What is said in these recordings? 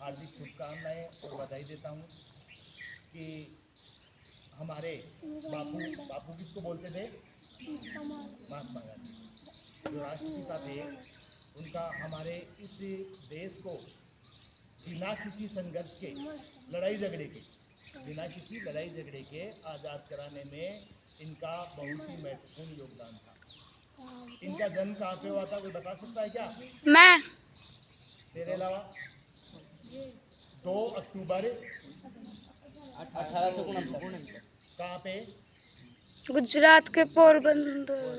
हार्दिक शुभकामनाएं और बधाई देता हूँ कि हमारे बापू किसको बोलते थे? महात्मा गांधी जो राष्ट्रपिता थे, उनका हमारे इस देश को बिना किसी संघर्ष के, बिना किसी लड़ाई झगड़े के आज़ाद कराने में इनका बहुत ही महत्वपूर्ण योगदान था। इनका जन्म कहाँ पे हुआ था, कोई बता सकता है क्या? मैं तेरे अलावा 2 अक्टूबर 1869। कहाँ पे? गुजरात के पोरबंदर।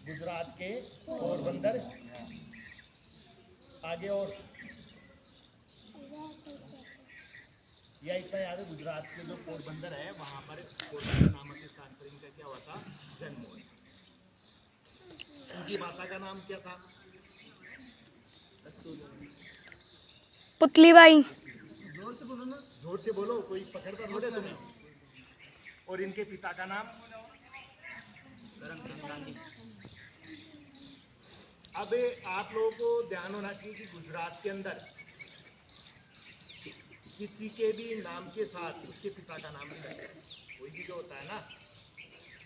गुजरात के पोरबंदर। आगे और या इतना याद है, गुजरात के जो पोरबंदर है वहाँ पर पोरबंदर नामक स्थान पर इनका क्या हुआ था? जन्म हुआ। इनकी माता का नाम क्या था? पुतलीबाई। जोर से बोलो ना, जोर से बोलो, कोई पकड़ता थोड़े तुम्हें। और इनके पिता का नाम? करमचंद गांधी। अब आप लोगों को ध्यान होना चाहिए कि गुजरात के अंदर किसी के भी नाम के साथ उसके पिता का नाम नहीं लगता। कोई भी जो होता है ना,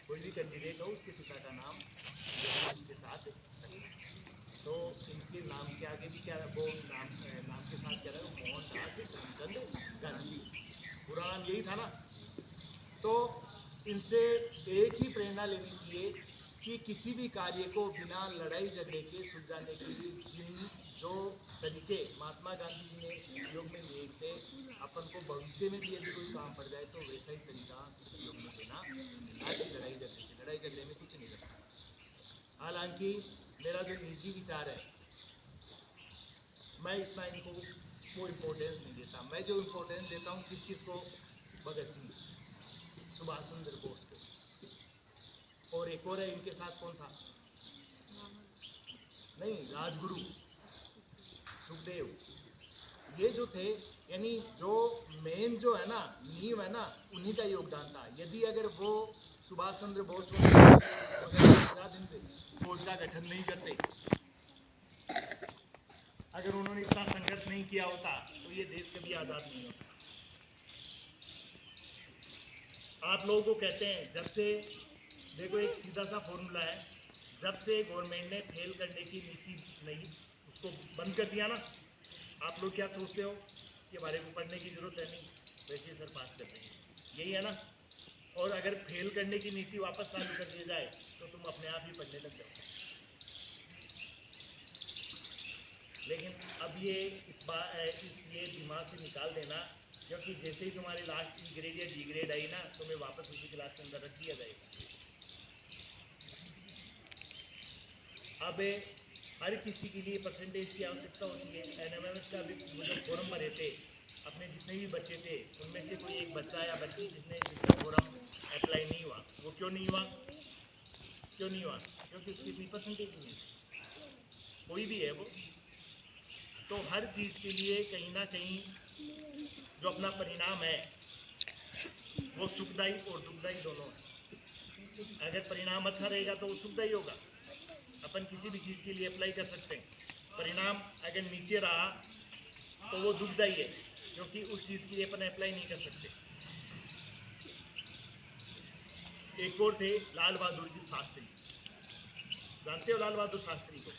कोई भी कैंडिडेट हो, उसके पिता का नाम उसके साथ, तो इनके नाम के आगे भी क्या, वो नाम के साथ क्या है, मोहनदास करमचंद गांधी। पूरा नाम यही था ना। तो इनसे एक ही प्रेरणा लेनी चाहिए कि किसी भी कार्य को बिना लड़ाई झगड़े के सुलझाने के लिए जिन जो तरीके महात्मा गांधी जी ने योग में लिए थे, अपन को भविष्य में भी यदि कोई काम पड़ जाए तो वैसा ही तरीका योग में देना, आज लड़ाई झगड़े से, लड़ाई झगड़े में कुछ नहीं करता। हालांकि मेरा जो निजी विचार है, मैं इतना इनको वो इम्पोर्टेंस नहीं देता। मैं जो इम्पोर्टेंस देता हूँ किस को? भगत सिंह, सुभाष चंद्र बोस को, और एक और है इनके साथ, कौन था? नहीं, राजगुरु सुखदेव। ये जो थे, यानी जो मेन जो है ना, नींव है ना, उन्हीं का योगदान था। यदि अगर वो सुभाष चंद्र बोस दिन पे फौज का गठन नहीं करते, अगर उन्होंने इतना संघर्ष नहीं किया होता, तो ये देश कभी आज़ाद नहीं होता। आप लोगों को कहते हैं, जब से देखो एक सीधा सा फॉर्मूला है, जब से गवर्नमेंट ने फेल करने की नीति नहीं, उसको बंद कर दिया ना, आप लोग क्या सोचते हो कि हमारे को पढ़ने की जरूरत है नहीं, वैसे सर पास कर देंगे, यही है ना। और अगर फेल करने की नीति वापस चालू कर दी जाए तो तुम अपने आप ही पढ़ने लग जाओ। लेकिन अब ये ये दिमाग से निकाल देना, क्योंकि जैसे ही तुम्हारे लास्ट ई ग्रेड या डी ग्रेड आई ना, तुम्हें वापस उसी क्लास के अंदर रख दिया जाएगा। अब हर किसी के लिए परसेंटेज की आवश्यकता होती है। एनएमएमएस का भी जो फॉर्म भरे थे, अपने जितने भी बच्चे थे, उनमें से कोई एक बच्चा या बच्ची जिसका फॉर्म अप्लाई नहीं हुआ, वो क्यों नहीं हुआ? क्योंकि उसकी इतनी परसेंटेज नहीं है। कोई भी है वो, तो हर चीज़ के लिए कहीं ना कहीं जो अपना परिणाम है वो सुखदायी और दुखदायी दोनों है। अगर परिणाम अच्छा रहेगा तो वो सुखदायी होगा, अपन किसी भी चीज़ के लिए अप्लाई कर सकते हैं। परिणाम अगर नीचे रहा तो वो दुखदायी है, क्योंकि उस चीज़ के लिए अपन अप्लाई नहीं कर सकते। एक और थे लाल बहादुर जी शास्त्री, जानते हो लाल बहादुर शास्त्री को?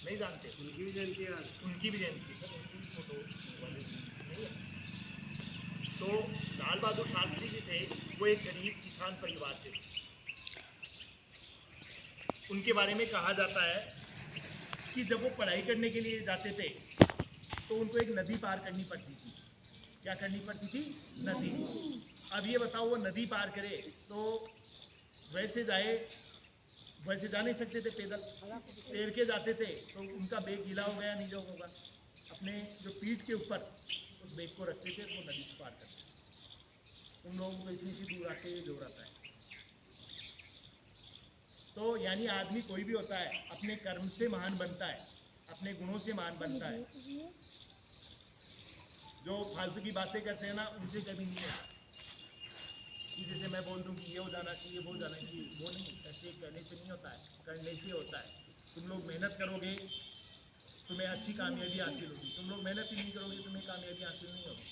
नहीं जानते? उनकी भी जयंती है। उनकी भी जयंती सर, उनकी फोटो वाले नहीं है। तो लाल बहादुर शास्त्री जी थे, वो एक गरीब किसान परिवार से थे। उनके बारे में कहा जाता है कि जब वो पढ़ाई करने के लिए जाते थे तो उनको एक नदी पार करनी पड़ती थी। क्या करनी पड़ती थी? नदी। अब ये बताओ, वो नदी पार करे तो वैसे जा नहीं सकते थे, पैदल तैर के जाते थे, तो उनका बैग गीला हो गया, नहीं होगा। अपने जो पीठ के ऊपर उस बैग को रखते थे, वो नदी पार करते। उन लोगों को इतनी सी दूर आते ही जोर आता है। तो यानी आदमी कोई भी होता है, अपने कर्म से महान बनता है, अपने गुणों से महान बनता है। जो फालतू की बातें करते हैं ना, उनसे कभी नहीं होता कि जैसे मैं बोल दूं कि ये हो जाना चाहिए, वो हो जाना चाहिए, वो नहीं। ऐसे करने से नहीं होता है, करने से होता है। तुम लोग मेहनत करोगे तुम्हें अच्छी कामयाबी हासिल होगी। तुम लोग मेहनत ही नहीं करोगे, तुम्हें कामयाबी हासिल नहीं होगी।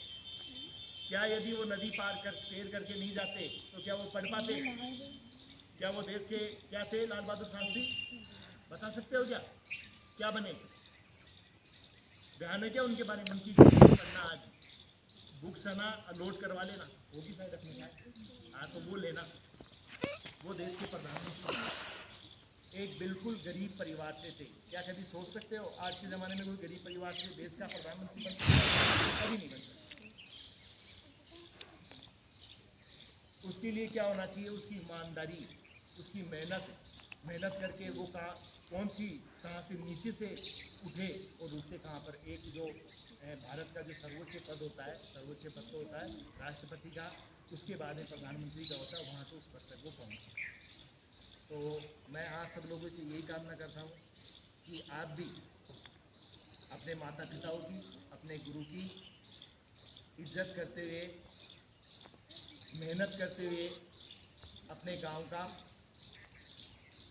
क्या यदि वो नदी पार कर तैर करके नहीं जाते तो क्या वो पढ़ पाते? क्या वो देश के क्या थे लाल बहादुर शास्त्री? बता सकते हो क्या क्या बने? ध्यान है क्या उनके बारे में? उनकी पढ़ना आज बुक्स है ना, लोड करवा लेना, वो भी शायद रखने का। हाँ, तो वो लेना। वो देश के प्रधानमंत्री एक बिल्कुल गरीब परिवार से थे। क्या कभी सोच सकते हो आज के ज़माने में कोई गरीब परिवार से देश का प्रधानमंत्री बन सकता है? कभी नहीं बन सकता। उसके लिए क्या होना चाहिए? उसकी ईमानदारी, उसकी मेहनत करके वो कहाँ से नीचे से उठे और उठते कहाँ पर। एक जो भारत का जो सर्वोच्च पद होता है, सर्वोच्च पद तो होता है राष्ट्रपति का, उसके बाद में प्रधानमंत्री का होता है, वहाँ तो उस पद तक वो पहुँचे। तो मैं आज सब लोगों से यही कामना करता हूँ कि आप भी अपने माता पिताओं की, अपने गुरु की इज्जत करते हुए, मेहनत करते हुए अपने गांव का,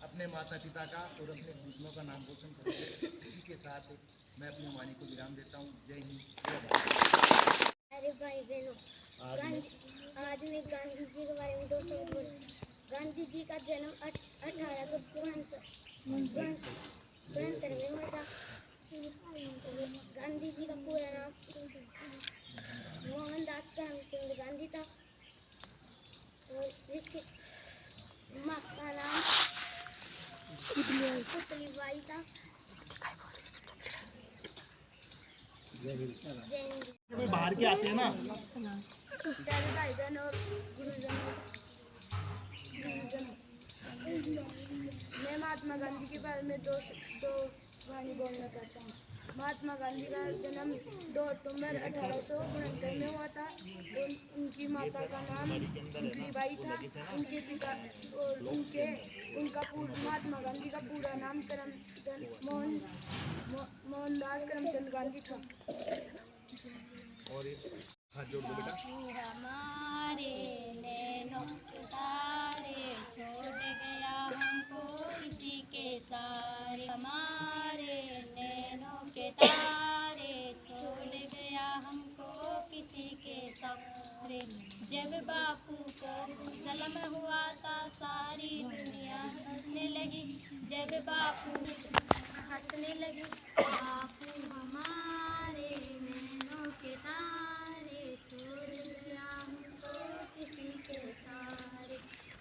अपने माता पिता का और अपने गुरुओं का नाम रोशन करेंगे। इसी के साथ मैं अपनी वाणी को विराम देता हूँ। जय हिंद, जय भारत। अरे भाई बहनों, आज मैं गांधी जी के बारे में 2 शब्द बोलूँ। गांधी जी का जन्म 1872 में हुआ था। गांधी जी का पूरा नाम मोहनदास करमचंद गांधी था और जिसके माँ का नाम पुतलीबाई था। जय हिंद। बाहर के आते हैं ना, प्यारे भाई बहन और गुरुजनों, मैं महात्मा गांधी के बारे में दो वाणी बोलना चाहता हूँ। महात्मा गांधी का जन्म 2 अक्टूबर 1869 में हुआ था। उनकी माता का नाम पुतलीबाई था। उनके पिता और महात्मा गांधी का पूरा नाम मोहनदास करमचंद गांधी था। और हाथ जोड़ दो बेटा। हमारे नैनों के तारे छोड़ गया हमको किसी के सारे। हमारे नैनों के तारे छोड़ गया हमको किसी के सारे। जब बापू को जन्म हुआ था सारी दुनिया हंसने लगी। जब बापू हंसने लगी। बापू हमारे नैनों के तारे छोड़ गया हमको किसी के सारे।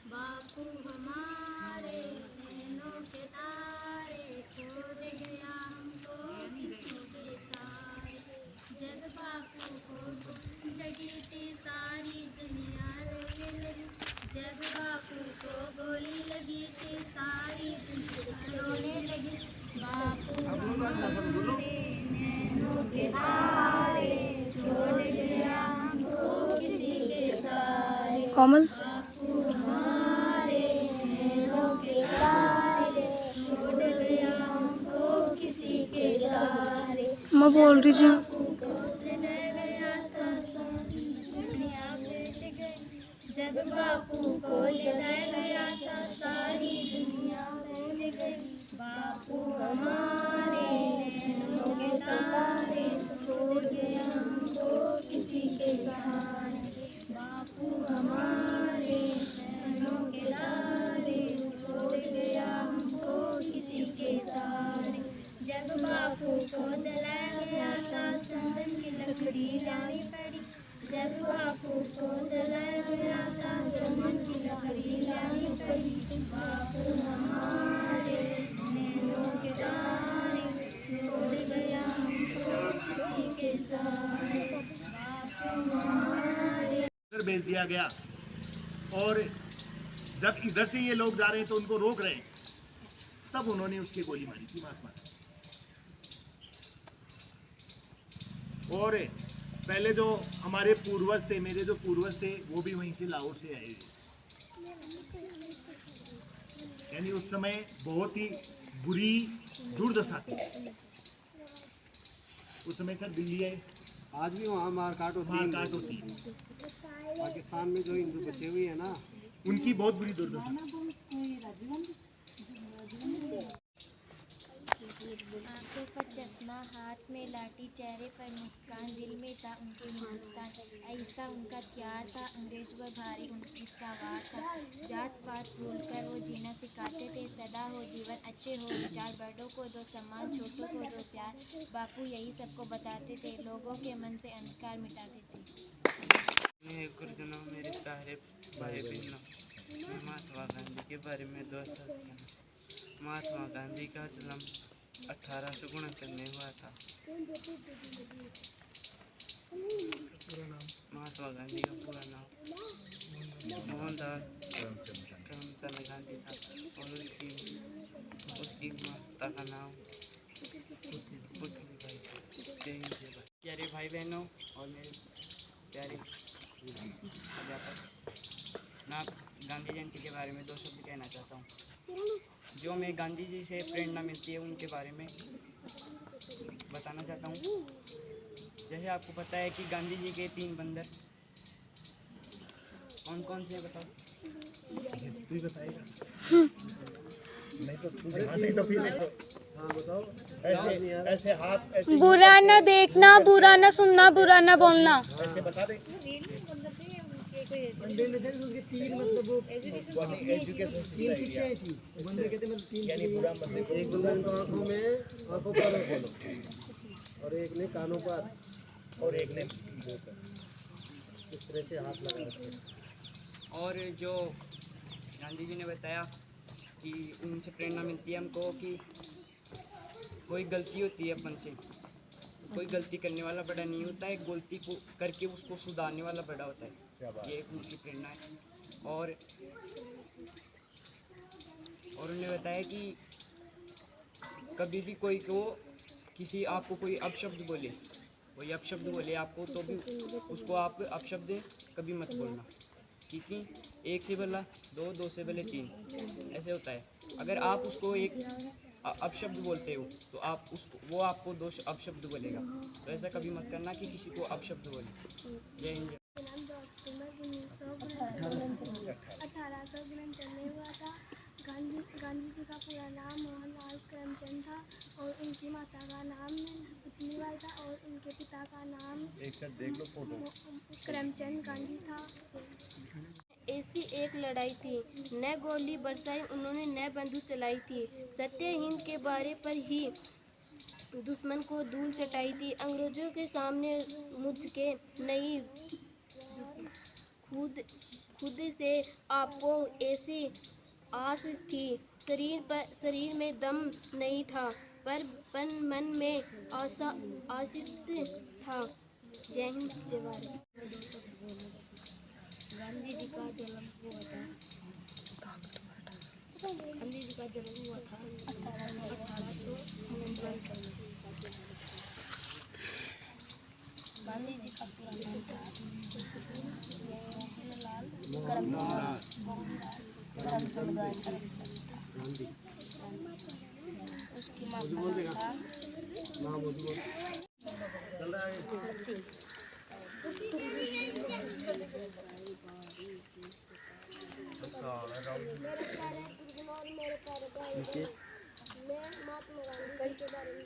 बापू हमारे नैनों के तारे छोड़ गया हमको किसी के सारे। जब बापू को लगी थी सारी दुनिया रोने लगी। जब बापू को गोली लगी थी सारी दुनिया रोने लगी। बापू हमारे नैनों के तारे छोड़ गया हमको किसी के सारे। कोमल बापू हमारे नैनों के तारे छोड़ गया हमको किसी के सारे। मैं बोल रही थी। बापू को जलाया गया था दुनिया बैठ गई। जब बापू को ले जाया गया था सारी दुनिया बैठ गई। बापू हमारे नैनों के तारे छोड़ गया हमको किसी के सहारे। बापू हमारे नैनों के तारे छोड़ गया हमको किसी के सहारे। जब बापू को जलाया गया था चंदन की लकड़ी लानी पड़ी। जब बापू को जलाया गया था चंदन की लकड़ी लानी पड़ी। बापू हमारे नैनों के तारे छोड़ गया हमको किसी के सहारे। बापू हमारे इधर भेज दिया गया और जब इधर से ये लोग जा रहे हैं तो उनको रोक रहे हैं, तब उन्होंने उसकी गोली मारी थी महात्मा। और पहले जो हमारे पूर्वज थे, मेरे जो पूर्वज थे, वो भी वहीं से लाहौर से आए थे। यानी उस समय बहुत ही बुरी दुर्दशा थी। उस समय सर दिल्ली है, आज भी वहाँ मारकाट होती है। मारकाट होती है। पाकिस्तान में जो हिंदू बचे हुए हैं ना, उनकी बहुत बुरी दुर्दशा। आपको 85 महात्मा, हाथ में लाठी, चेहरे पर मुस्कान, दिल में था उनके हिंदुस्तान। ऐसा उनका प्यार था, अंग्रेज पर भारी उसका वार था। जात पात भूलकर वो जीना सिखाते थे, सदा हो जीवन अच्छे हो विचार, बड़ों को दो सम्मान, छोटों को दो प्यार। बापू यही सबको बताते थे, लोगों के मन से अंधकार मिटाते थे। मेरे गुरुजनों, मेरे प्यारे भाई बहनों, मैं महात्मा गांधी के बारे में 2 शब्द कहना। महात्मा गांधी का जन्म 1869 में हुआ था। महात्मा गांधी का पूरा नाम मोहनदास करमचंद गांधी था और उसकी माता का नाम पुतलीबाई था। जय हिंद जय भारत। प्यारे भाई बहनों और मेरे प्यारे अध्यापक, मैं गांधी जयंती के बारे में 2 शब्द कहना चाहता हूँ। जो हमें गांधी जी से प्रेरणा मिलती है उनके बारे में बताना चाहता हूँ। जैसे आपको पता है कि गांधी जी के 3 बंदर कौन कौन से बताओ? तू बताएगा? नहीं तो फिर हाँ बताओ। ऐसे ऐसे हाथ ऐसे बुरा न देखना, बुरा न सुनना, बुरा न बोलना। ऐसे बता दे। बंदे में से उसके 3 मतलब वो एजुकेशन 3 शिक्षाएं थी। बंदे कहते मतलब 3 यानी बुरा मत देखो। एक बंदे को आंखों पर खोलो और एक ने कानों पर और एक ने मुंह पर। इस तरह से हाथ लगा रखे। और जो गांधी जी ने बताया कि उनसे प्रेरणा मिलती है हमको कि कोई गलती होती है अपन से, कोई गलती करने वाला बड़ा नहीं होता है, गलती को करके उसको सुधारने वाला बड़ा होता है। ये एक उनकी प्रेरणा है। और उन्होंने बताया कि कभी भी कोई को किसी आपको कोई अपशब्द बोले, कोई अपशब्द बोले आपको, तो भी उसको आप अपशब्द कभी मत बोलना, क्योंकि 1 से भला 2, 2 से भले 3 ऐसे होता है। अगर आप उसको एक अपशब्द बोलते हो तो आप उसको वो आपको 2 अपशब्द बोलेगा, तो ऐसा कभी मत करना कि किसी को अपशब्द बोले। जय हिंद। 1869 में हुआ था। गांधी जी का पूरा नाम मोहनदास करमचंद था और उनकी माता का नाम पुतलीबाई था और उनके पिता का नाम एक साथ देख लो फोटो। करमचंद गांधी था। ऐसी एक लड़ाई थी, न गोली बरसाई उन्होंने, न बंदूक चलाई थी। सत्य हिंद के बारे पर ही दुश्मन को धूल चटाई थी। अंग्रेजों के सामने मुझ के नहीं, खुद से आपको ऐसी आस थी। शरीर में दम नहीं था, पर मन में आशित था। जय हिंद जय भारत। गांधी जी का जन्म हुआ था 1869 में। गांधी जी का पूरा नाम था करमचंद गांधी। उसकी माता का था चल रहा है। मेरे प्यारे गुरुजनों और मेरे प्यारे भाई बहनों, मैं महात्मा गांधी के बारे में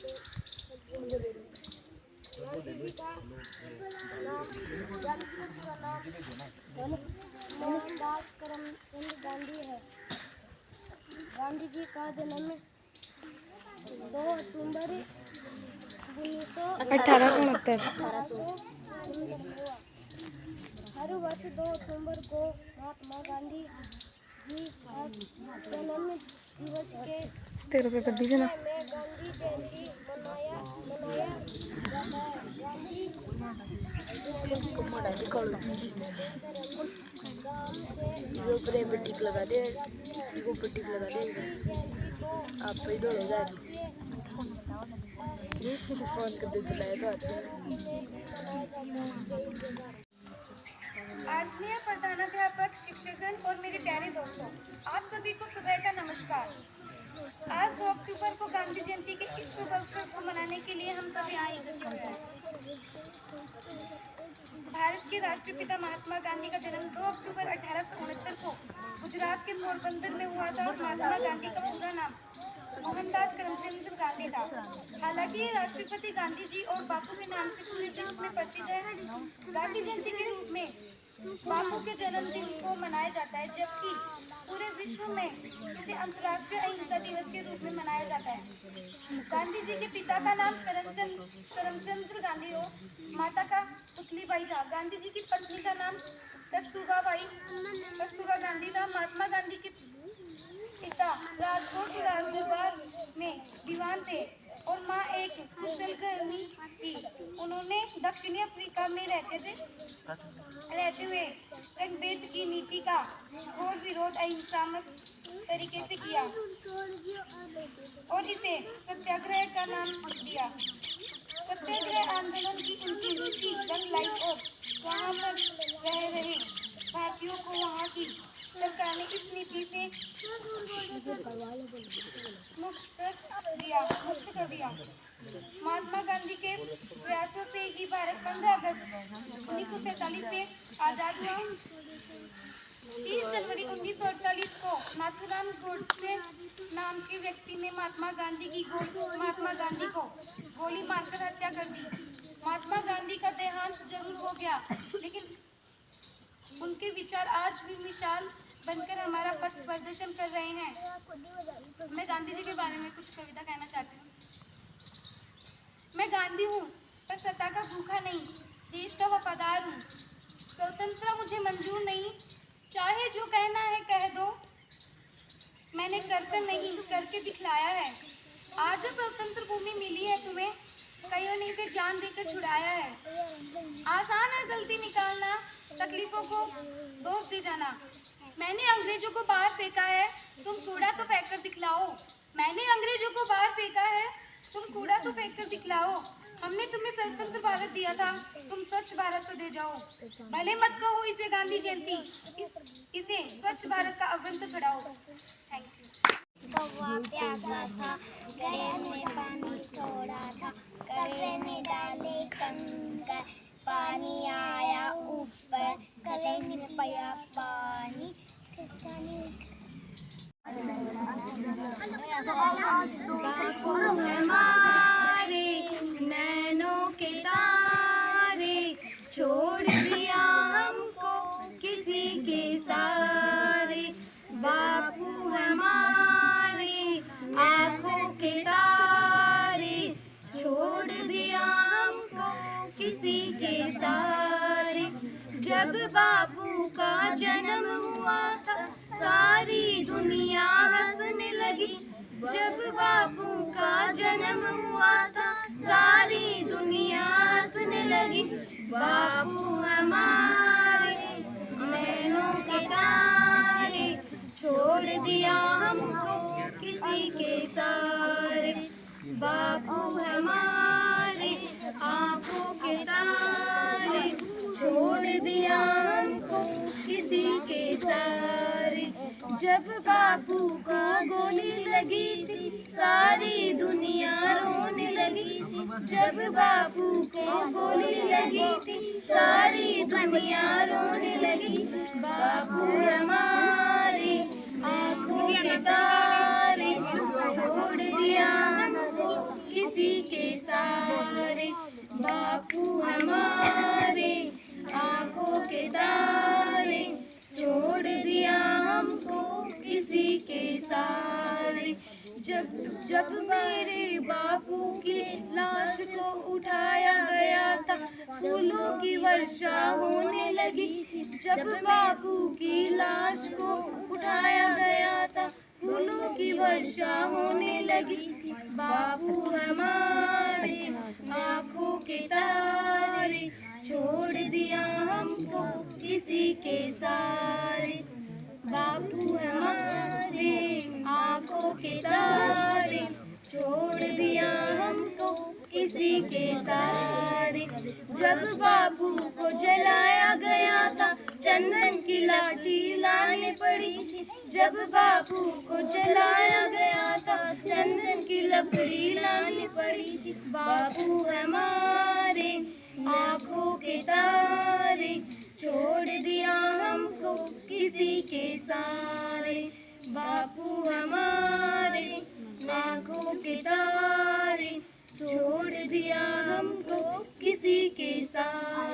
गांधी जी का पूरा नाम मोहनदास करमचंद गांधी है। गांधी जी का जन्म 2 अक्टूबर 1869 में हुआ। हर वर्ष 2 अक्टूबर को महात्मा गांधी जी का जन्म दिवस के तेरे पे कर दीजिए ना। में गांधी जयंती मनाया जाता है। गांधी गांव से पट्टी लगा दे, पट्टी लगा दे। आप पे दो जा फोन कर दे चलाया तो आत्मीय प्रधानाध्यापक, शिक्षकगण और मेरे प्यारे दोस्तों, आप सभी को सुबह का नमस्कार। आज 2 अक्टूबर को गांधी जयंती के इस शुभ अवसर को मनाने के लिए हम सभी यहाँ एकत्रित हुए हैं। भारत के राष्ट्रपिता महात्मा गांधी का जन्म 2 अक्टूबर 1869 को गुजरात के पोरबंदर में हुआ था और महात्मा गांधी का पूरा नाम मोहनदास करमचंद गांधी था। हालांकि ये राष्ट्रपति गांधी जी और बापू के नाम से पूरे विश्व में प्रसिद्ध है। गांधी जयंती के रूप में बापू के जन्मदिन को मनाया जाता है, जबकि पूरे विश्व में इसे अंतर्राष्ट्रीय अहिंसा दिवस के रूप में मनाया जाता है। गांधी जी के पिता का नाम करमचंद गांधी और माता का पुतलीबाई था। गांधी जी की पत्नी का नाम कस्तूरबा गांधी था। महात्मा गांधी के पिता राजकोट राजदरबार में दीवान थे और माँ एक कुशल गृहिणी थी। उन्होंने दक्षिणी अफ्रीका में रहते हुए रंगभेद की नीति का घोर विरोध अहिंसात्मक तरीके से किया और इसे सत्याग्रह का नाम दिया। सत्याग्रह आंदोलन की उनकी नीति जंग लाई और वहाँ पर रह रहे भारतीयों को वहाँ की सरकार ने इस नीति से मुक्त कर दिया। महात्मा गांधी के प्रयासों से ही भारत 15 अगस्त 1947 से आज़ाद हुआ। 30 जनवरी 1948 को नाथूराम गोडसे नाम के व्यक्ति ने महात्मा गांधी को गोली मारकर हत्या कर दी। महात्मा गांधी का देहांत जरूर हो गया, लेकिन उनके विचार आज भी मिसाल बनकर हमारा पथ प्रदर्शन कर रहे हैं। मैं गांधी जी के बारे में कुछ कविता कहना चाहती हूँ। मैं गांधी हूँ पर सत्ता का भूखा नहीं, देश का वफादार हूँ। स्वतंत्रता मुझे मंजूर नहीं, चाहे जो कहना है कह दो, मैंने कर नहीं करके दिखलाया है। आज जो स्वतंत्र भूमि मिली है तुम्हें, कईयों ने इसे जान देकर छुड़ाया है। आसान है गलती निकालना, तकलीफों को दोष दे जाना। मैंने अंग्रेजों को बाहर फेंका है, तुम कूड़ा तो फेंक कर दिखलाओ। मैंने अंग्रेजों को बाहर फेंका है, तुम कूड़ा तो फेंक कर दिखलाओ। हमने तुम्हें स्वतंत्र भारत दिया था, तुम स्वच्छ भारत को दे जाओ। भले मत कहो इसे गांधी जयंती, इसे स्वच्छ भारत का अवरण तो चढ़ाओ। Thank you. कौवा प्यासा था, गले में पानी थोड़ा था, गले में डाले कंकर, पानी आया ऊपर, गले में पया पानी। बापू हमारे नैनों के तारे, छोड़ दिया हमको किसी के सारे। बापू हमारे आँखों के तारे, छोड़ दिया हमको किसी के सारे। जब बापू का जन्म हुआ था, सारी दुनिया हंसने लगी। जब बापू का जन्म हुआ था, सारी दुनिया हंसने लगी। बापू हमारे नैनों के तारे, छोड़ दिया हमको किसी के सारे। बापू हमारे आँखों के तारे, छोड़ दिया हमको किसी के सारे। जब बापू को गोली लगी थी, सारी दुनिया रोने लगी थी। जब बापू को गोली लगी थी, सारी दुनिया रोने लगी। बापू हमारे आँखों के तारे, छोड़ दिया हमको किसी के सारे। बापू हमारे आँखों के तारे, छोड़ दिया हमको किसी के सारे। जब मेरे बापू की लाश को उठाया गया था, फूलों की वर्षा होने लगी। जब बापू की लाश को उठाया गया था, फूलों की वर्षा होने लगी। बापू हमारे आँखों के तारे, छोड़ दिया हमको किसी के सारे। बापू हमारे आँखों के तारे, छोड़ दिया हमको किसी के सारे। जब बापू को जलाया गया था, चंदन की लाठी लानी पड़ी थी। जब बापू को जलाया गया था, चंदन की लकड़ी लानी पड़ी थी। बापू हमारे आँखों के तारे, छोड़ दिया हमको किसी के सारे। बापू हमारे आँखों के तारे, छोड़ दिया हमको किसी के साथ।